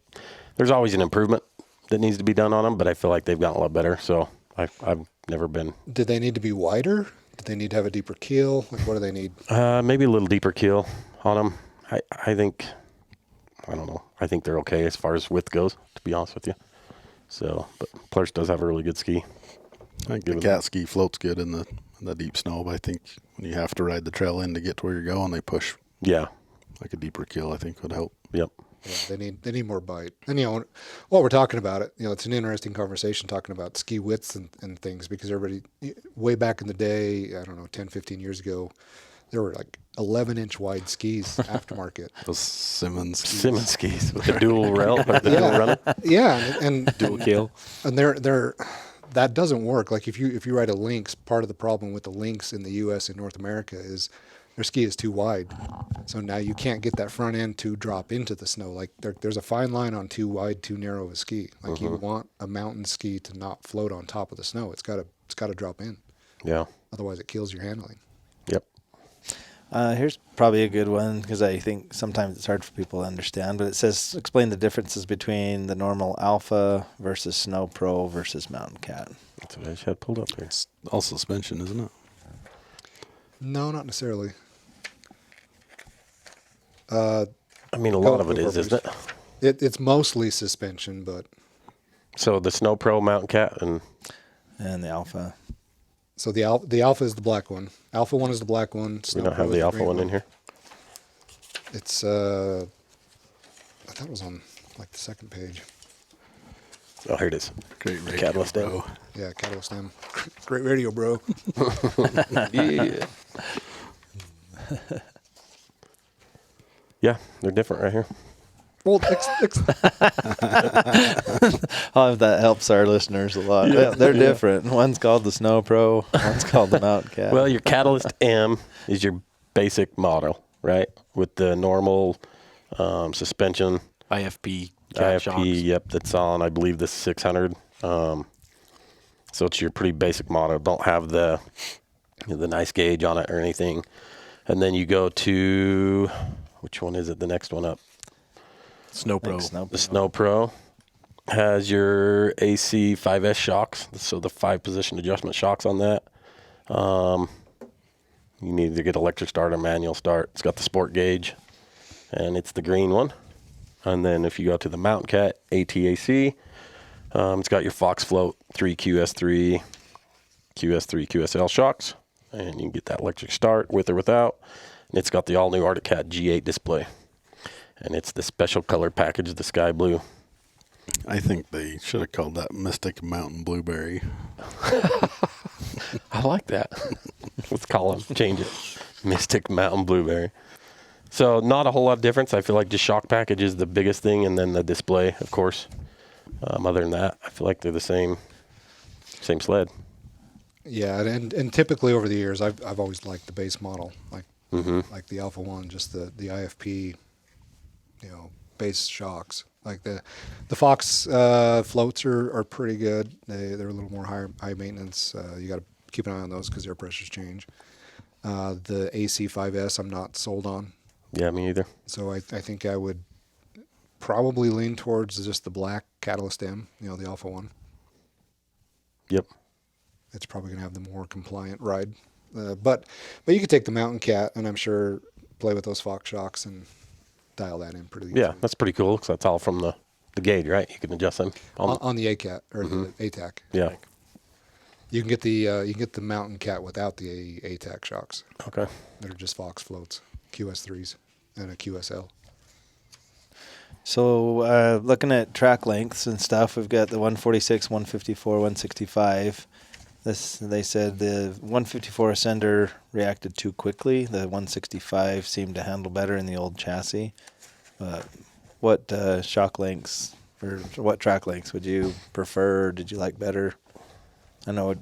there's always an improvement that needs to be done on them, but I feel like they've gotten a lot better. So I've never been. Did they need to be wider? Did they need to have a deeper keel? Like, what do they need? Maybe a little deeper keel on them. I think, I don't know. I think they're okay as far as width goes, to be honest with you. So, but Polaris does have a really good ski. I think the Cat ski floats good in the deep snow, but I think when you have to ride the trail in to get to where you're going, they push. Yeah. Like a deeper keel, I think would help. Yep. Yeah, they need more bite. And while we're talking about it, it's an interesting conversation talking about ski widths and things, because everybody way back in the day, I don't know, 10, 15 years ago, there were like 11-inch wide skis aftermarket. Those Simmons skis. Simmons skis with the dual rail or the dual runner. Yeah, and Dual keel. and they're that doesn't work. Like if you ride a Lynx, part of the problem with the Lynx in the U.S. and North America is their ski is too wide. So now you can't get that front end to drop into the snow. Like there's a fine line on too wide, too narrow of a ski. Like you want a mountain ski to not float on top of the snow. It's got to drop in. Yeah. Otherwise, it kills your handling. Yep. Here's probably a good one, because I think sometimes it's hard for people to understand, but it says explain the differences between the normal Alpha versus Snow Pro versus Mountain Cat. That's what I just had pulled up here. It's all suspension, isn't it? No, not necessarily. I mean, a lot of it go is, for isn't it? It's mostly suspension, but So the Snow Pro, Mountain Cat, and And the Alpha. so the Alpha is the black one. Alpha 1 is the black one. we Snow don't Pro have is the Alpha green one in here. It's I thought it was on like the second page. Oh, here it is. Great radio, Catalyst M. bro. Yeah, Catalyst M. Great radio, bro. Yeah. Yeah, they're different right here. Well, Oh, that helps our listeners a lot. Yeah, they're different. One's called the Snow Pro. One's called the Mountain Cat. Well, your Catalyst M is your basic model, right? With the normal suspension. IFP cat shocks. IFP, yep, that's on, I believe, the 600. So it's your pretty basic model. Don't have the nice gauge on it or anything. And then you go to, which one is it? The next one up. Snow Pro. The Snow Pro has your AC 5S shocks, so the 5-position adjustment shocks on that. You need to get electric start or manual start. It's got the sport gauge, and it's the green one. And then if you go to the Mountain Cat ATAC, it's got your Fox Float 3QS3, QS3, QSL shocks, and you can get that electric start with or without. And it's got the all-new Arctic Cat G8 display. And it's the special color package, the sky blue. I think they should have called that Mystic Mountain Blueberry. I like that. Let's call them, change it. Mystic Mountain Blueberry. So not a whole lot of difference. I feel like just shock package is the biggest thing, and then the display, of course. Other than that, I feel like they're the same sled. yeah, and typically over the years, I've always liked the base model, like the Alpha 1, just the IFP, base shocks. Like the Fox floats are pretty good. They're a little more high maintenance. You got to keep an eye on those because air pressures change. The AC 5S I'm not sold on. Yeah, me either. So I think I would probably lean towards just the black Catalyst M, the Alpha 1. Yep. it's probably going to have the more compliant ride. But you could take the Mountain Cat, and I'm sure play with those Fox shocks and dial that in pretty easily. Yeah, that's pretty cool because that's all from the gauge, right? You can adjust them On the ACAT or the ATAC. Yeah. You can get the Mountain Cat without the ATAC shocks. Okay. They're just Fox floats, QS3s, and a QSL. So looking at track lengths and stuff, we've got the 146, 154, 165. They said the 154 Ascender reacted too quickly. The 165 seemed to handle better in the old chassis. What shock lengths or what track lengths would you prefer? Did you like better? I know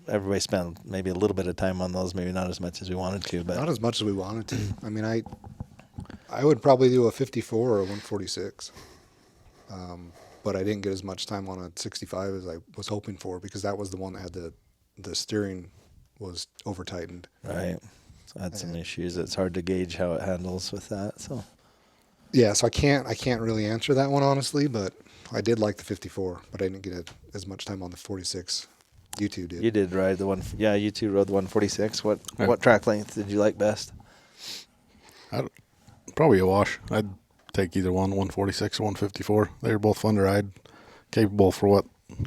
everybody spent maybe a little bit of time on those, maybe not as much as we wanted to, but Not as much as we wanted to. I mean, I would probably do a 54 or a 146. But I didn't get as much time on a 65 as I was hoping for because that was the one that had the steering was over tightened. right. So I had some issues. It's hard to gauge how it handles with that. So Yeah, so I can't really answer that one honestly, but I did like the 54, but I didn't get What as much time on the 46. You two did. you did ride the one. Yeah, you two rode the 146. What track length did you like best? Probably a wash. I'd take either one, 146 or 154. They were both fun to ride, capable for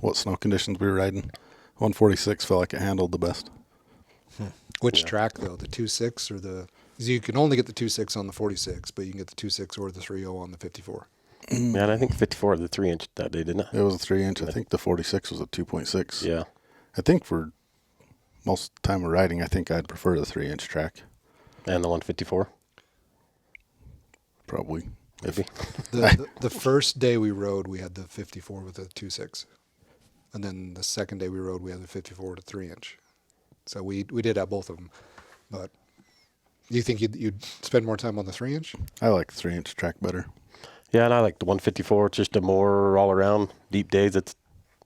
what snow conditions we were riding. 146 felt like it handled the best. Which track though? The 2.6 or the? 'Cause you can only get the 2.6 on the 46, but you can get the 2.6 or the 3.0 on the 54. Yeah, and I think 54 the 3-inch that day, didn't it? It was a 3-inch. I think the 46 was a 2.6. Yeah. I think for most of the time of riding, I think I'd prefer the 3-inch track. And the 154, Probably. maybe. The first day we rode, we had the 54 with the 2.6, and then the second day we rode, we had the 54 with a 3-inch. So we did have both of them. But do you think you'd spend more time on the 3-inch? I like the 3-inch track better. Yeah, and I like the 154. It's just a more all-around deep days. It's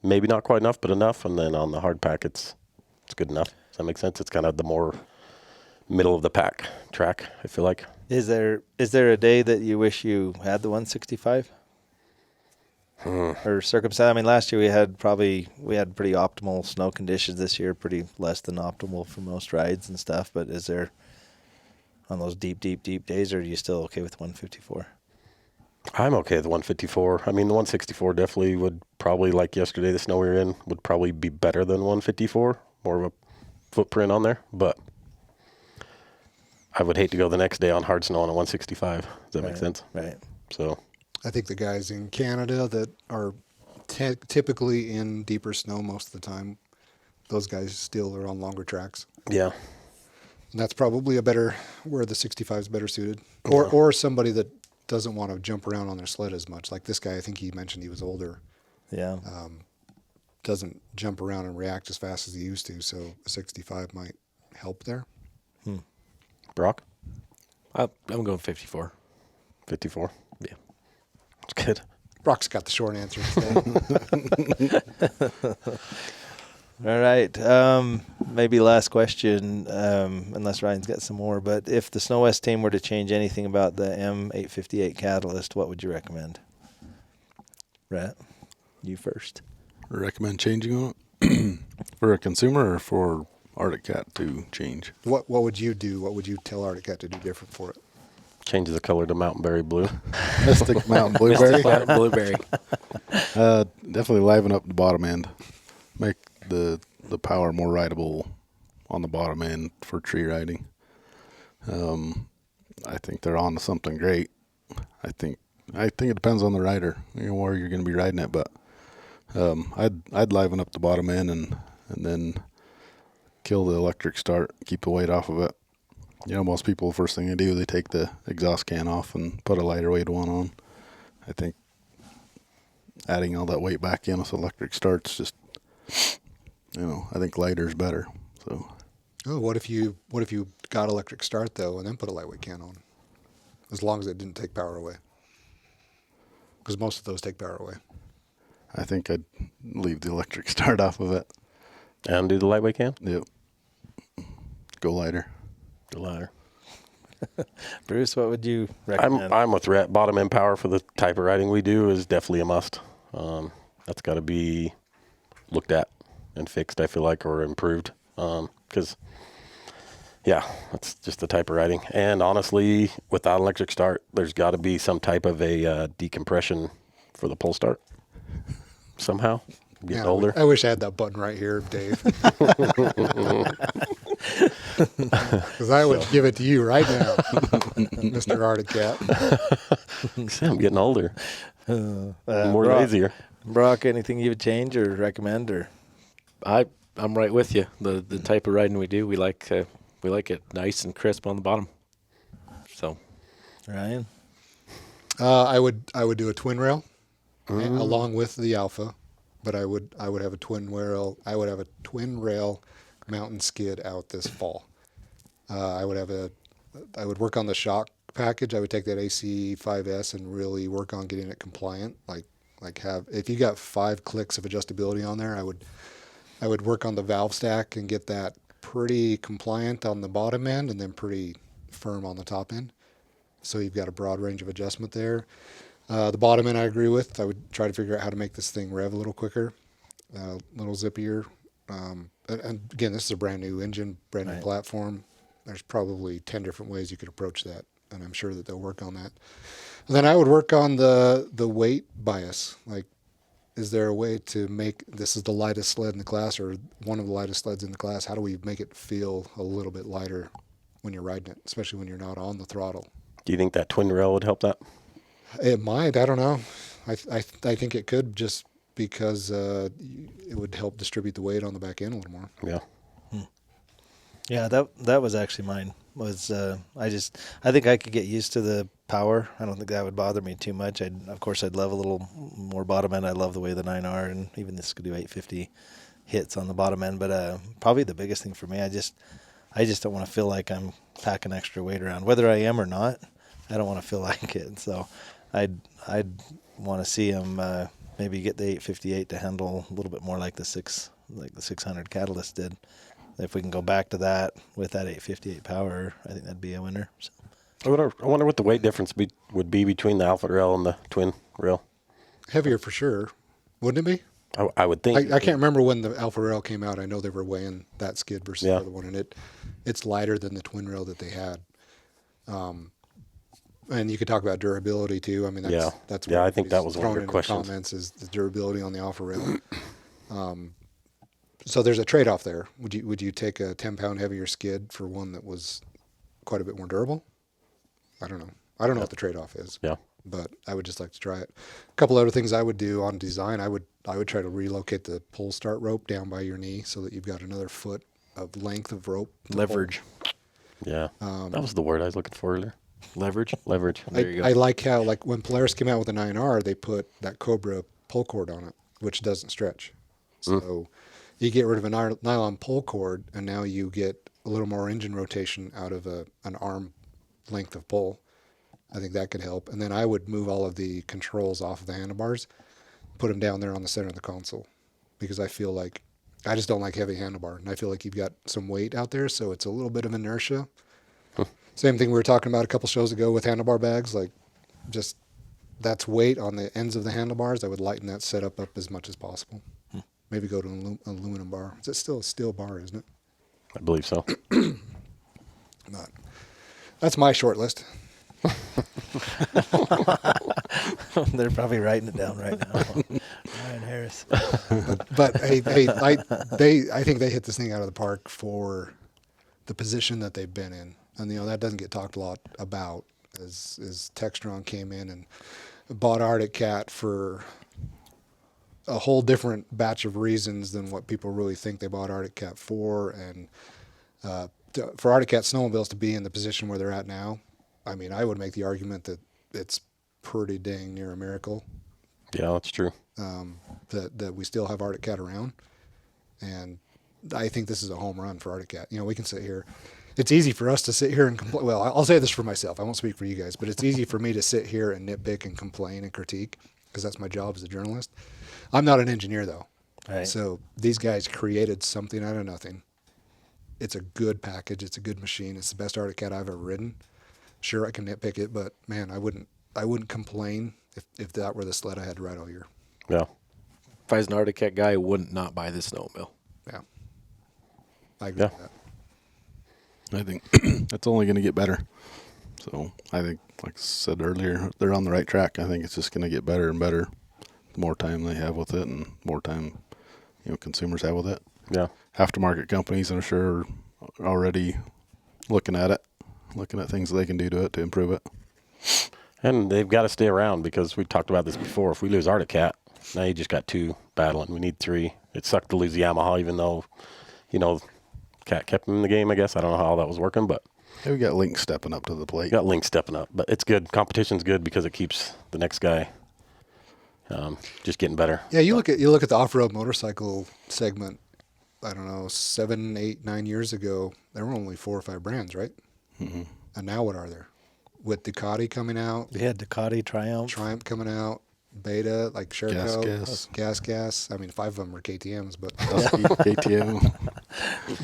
maybe not quite enough, but enough. And then on the hard pack, it's good enough. Does that make sense? It's kind of the more middle of the pack track, I feel like. Is there a day that you wish you had the 165? Or circumstance? I mean, last year we had pretty optimal snow conditions. This year, pretty less than optimal for most rides and stuff. But is there on those deep days, or are you still okay with 154? I'm okay with the 154. I mean, the 164 definitely would probably, like yesterday, the snow we were in, would probably be better than 154. More of a footprint on there. But I would hate to go the next day on hard snow on a 165. Does that make sense? Right. So, I think the guys in Canada that are typically in deeper snow most of the time, those guys still are on longer tracks. yeah. And that's probably where the 65 is better suited. Or somebody that doesn't want to jump around on their sled as much. Like this guy, I think he mentioned he was older. Yeah. Doesn't jump around and react as fast as he used to, so a 65 might help there. Brock? I'm going 54. 54. Yeah. That's good. Brock's got the short answer today. All right. Maybe last question, unless Ryan's got some more. But if the SnoWest team were to change anything about the M858 catalyst, what would you recommend? Rhett, you first. Recommend changing on it for a consumer or for Arctic Cat to change? What would you do? What would you tell Arctic Cat to do different for it? Changes the color to Mountain Berry Blue. Mystic Mountain Blueberry. Blueberry. Definitely liven up the bottom end. Make the power more rideable on the bottom end for tree riding. I think they're on to something great. I think it depends on the rider, where you're going to be riding it, but I'd liven up the bottom end and then kill the electric start, keep the weight off of it. Most people, first thing they do, they take the exhaust can off and put a lighter weight one on. I think adding all that weight back in with electric starts just, I think lighter is better. So. Oh, what if you got electric start though, and then put a lightweight can on, as long as it didn't take power away? Because most of those take power away. I think I'd leave the electric start off of it. And do the lightweight can? Yep. Go lighter. The lighter. Bruce, what would you recommend? I'm with Rhett. Bottom end power for the type of riding we do is definitely a must. That's got to be looked at and fixed, I feel like, or improved. Because, yeah, that's just the type of riding. And honestly, without electric start, there's got to be some type of a decompression for the pull start somehow. Getting older. I wish I had that button right here, Dave. Because I would give it to you right now, Mr. Arctic Cat. I'm getting older. More Brock, lazier. Brock, anything you would change or recommend? Or I'm right with you. The type of riding we do, we like it nice and crisp on the bottom. So, Ryan? I would do a twin rail along with the Alpha, but I would have a twin rail. I would have a twin rail mountain skid out this fall. I would work on the shock package. I would take that AC5S and really work on getting it compliant. If you got 5 clicks of adjustability on there, I would work on the valve stack and get that pretty compliant on the bottom end and then pretty firm on the top end. So you've got a broad range of adjustment there. The bottom end I agree with. I would try to figure out how to make this thing rev a little quicker, a little zippier. And again, this is a brand new engine, brand new platform. There's probably 10 different ways you could approach that, and I'm sure that they'll work on that. And then I would work on the weight bias. Like, is there a way to make this is the lightest sled in the class or one of the lightest sleds in the class? How do we make it feel a little bit lighter when you're riding it, especially when you're not on the throttle? Do you think that twin rail would help that? It might. I don't know. I think it could, just because it would help distribute the weight on the back end a little more. Yeah. Yeah, that was actually mine. I think I could get used to the power. I don't think that would bother me too much. I'd love a little more bottom end. I love the way the 9R and even this could do 850 hits on the bottom end. But probably the biggest thing for me, I just don't want to feel like I'm packing extra weight around, whether I am or not. I don't want to feel like it. So I'd want to see him maybe get the 858 to handle a little bit more like the 600 Catalyst did. If we can go back to that with that 858 power, I think that'd be a winner. So. I wonder what the weight difference would be between the Alpha rail and the twin rail. Heavier for sure, wouldn't it be? I would think. I can't remember when the Alpha rail came out. I know they were weighing that skid versus the other one, and it's lighter than the twin rail that they had. And you could talk about durability too. I mean, that's what I think that was one of your questions. Comments is the durability on the Alpha rail. So there's a trade-off there. Would you take a 10-pound heavier skid for one that was quite a bit more durable? I don't know. I don't know what the trade-off is. Yeah. But I would just like to try it. A couple other things I would do on design. I would try to relocate the pull start rope down by your knee so that you've got another foot of length of rope. Leverage. Yeah. That was the word I was looking for earlier. leverage. There you go. I like how, like, when Polaris came out with the 9R, they put that Cobra pull cord on it, which doesn't stretch. So you get rid of a nylon pull cord, and now you get a little more engine rotation out of an arm length of pull. I think that could help. And then I would move all of the controls off of the handlebars, put them down there on the center of the console, because I just don't like heavy handlebar, and I feel like you've got some weight out there, so it's a little bit of inertia. Same thing we were talking about a couple shows ago with handlebar bags, like just that's weight on the ends of the handlebars. I would lighten that setup up as much as possible. Maybe go to an aluminum bar. It's still a steel bar, isn't it? I believe so. But that's my short list. They're probably writing it down right now. Ryan Harris. But hey, I think they hit this thing out of the park for the position that they've been in, and that doesn't get talked a lot about. As Textron came in and bought Arctic Cat for a whole different batch of reasons than what people really think they bought Arctic Cat for, and for Arctic Cat snowmobiles to be in the position where they're at now, I mean, I would make the argument that it's pretty dang near a miracle. Yeah, that's true. That we still have Arctic Cat around, and I think this is a home run for Arctic Cat. We can sit here. It's easy for us to sit here and complain. Well, I'll say this for myself. I won't speak for you guys, but it's easy for me to sit here and nitpick and complain and critique because that's my job as a journalist. I'm not an engineer, though. Right. So these guys created something out of nothing. It's a good package. It's a good machine. It's the best Arctic Cat I've ever ridden. Sure, I can nitpick it, but man, I wouldn't complain if that were the sled I had to ride all year. Yeah. If I was an Arctic Cat guy, I wouldn't not buy this snowmobile. Yeah. I agree Yeah. with that. I think it's only going to get better. So I think, like I said earlier, they're on the right track. I think it's just going to get better and better the more time they have with it and more time, consumers have with it. Yeah. Aftermarket companies, I'm sure, are already looking at things they can do to it to improve it. And they've got to stay around because we talked about this before. If we lose Arctic Cat, now you just got 2 battling. We need 3. It sucked to lose Yamaha, even though, Cat kept him in the game, I guess. I don't know how that was working, but Yeah, we got Link stepping up to the plate. got Link stepping up. But it's good. Competition's good because it keeps the next guy just getting better. Yeah, you look at the off-road motorcycle segment. I don't know, 7, 8, 9 years ago, there were only 4 or 5 brands, right? Mm-hmm. And now what are there? With Ducati coming out, We had Ducati, Triumph. Triumph coming out, Beta, like Sherco, Gas. I mean, 5 of them are KTM's, but KTM.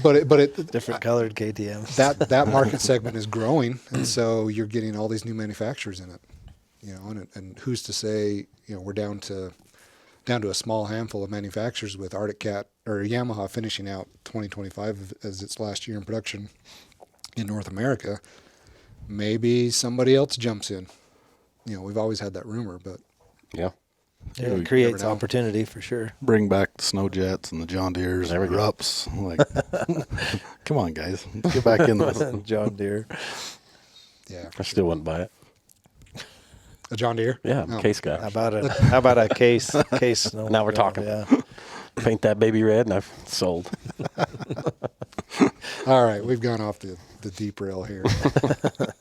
but it Different colored KTMs. that market segment is growing, and so you're getting all these new manufacturers in it. And who's to say we're down to a small handful of manufacturers with Arctic Cat or Yamaha finishing out 2025 as its last year in production in North America. Maybe somebody else jumps in. We've always had that rumor, but Yeah. Yeah, we it creates never know. opportunity for sure. Bring back the Snow Jets and the John Deeres There we and go. Rups. Like, come on, guys. Get back in this. John Deere. yeah, I still wouldn't buy it. a John Deere. Yeah, I'm a Oh, case How guy. about a case snow? Now we're talking. Yeah. Paint that baby red, and I've sold. All right, we've gone off the deep rail here.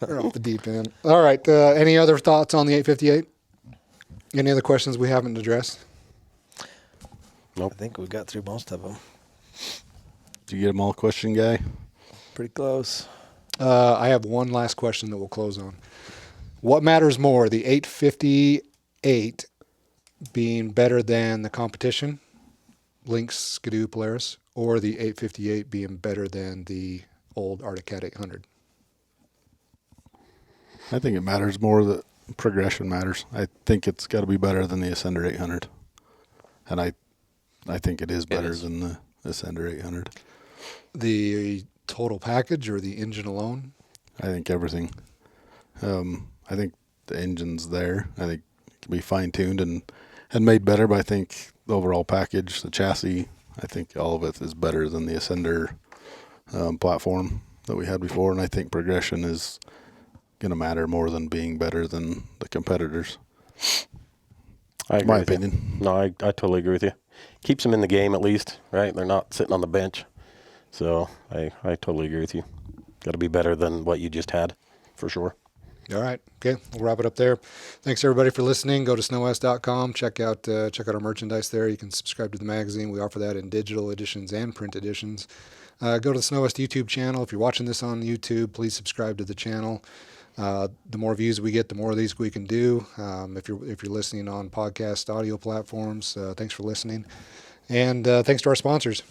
We're off the deep end. All right, any other thoughts on the 858? Any other questions we haven't addressed? I think we got through most of them. Did you get them all, question guy? Pretty close. I have one last question that we'll close on. What matters more, the 858 being better than the competition, Lynx, Skidoo, Polaris, or the 858 being better than the old Arctic Cat 800? I think it matters more that progression matters. I think it's got to be better than the Ascender 800. And I think it is better than the Ascender 800. The total package or the engine alone? I think everything. I think the engine's there. I think it can be fine-tuned and made better, but I think the overall package, the chassis, I think all of it is better than the Ascender platform that we had before, and I think progression is going to matter more than being better than the competitors. I agree My with you. opinion. No, I totally agree with you. Keeps them in the game at least, right? They're not sitting on the bench. So I totally agree with you. Got to be better than what you just had, for sure. All right. Okay. We'll wrap it up there. Thanks everybody for listening. Go to snowwest.com. Check out our merchandise there. You can subscribe to the magazine. We offer that in digital editions and print editions. Go to the SnoWest YouTube channel. If you're watching this on YouTube, please subscribe to the channel. The more views we get, the more of these we can do. If you're listening on podcast audio platforms, thanks for listening. And thanks to our sponsors.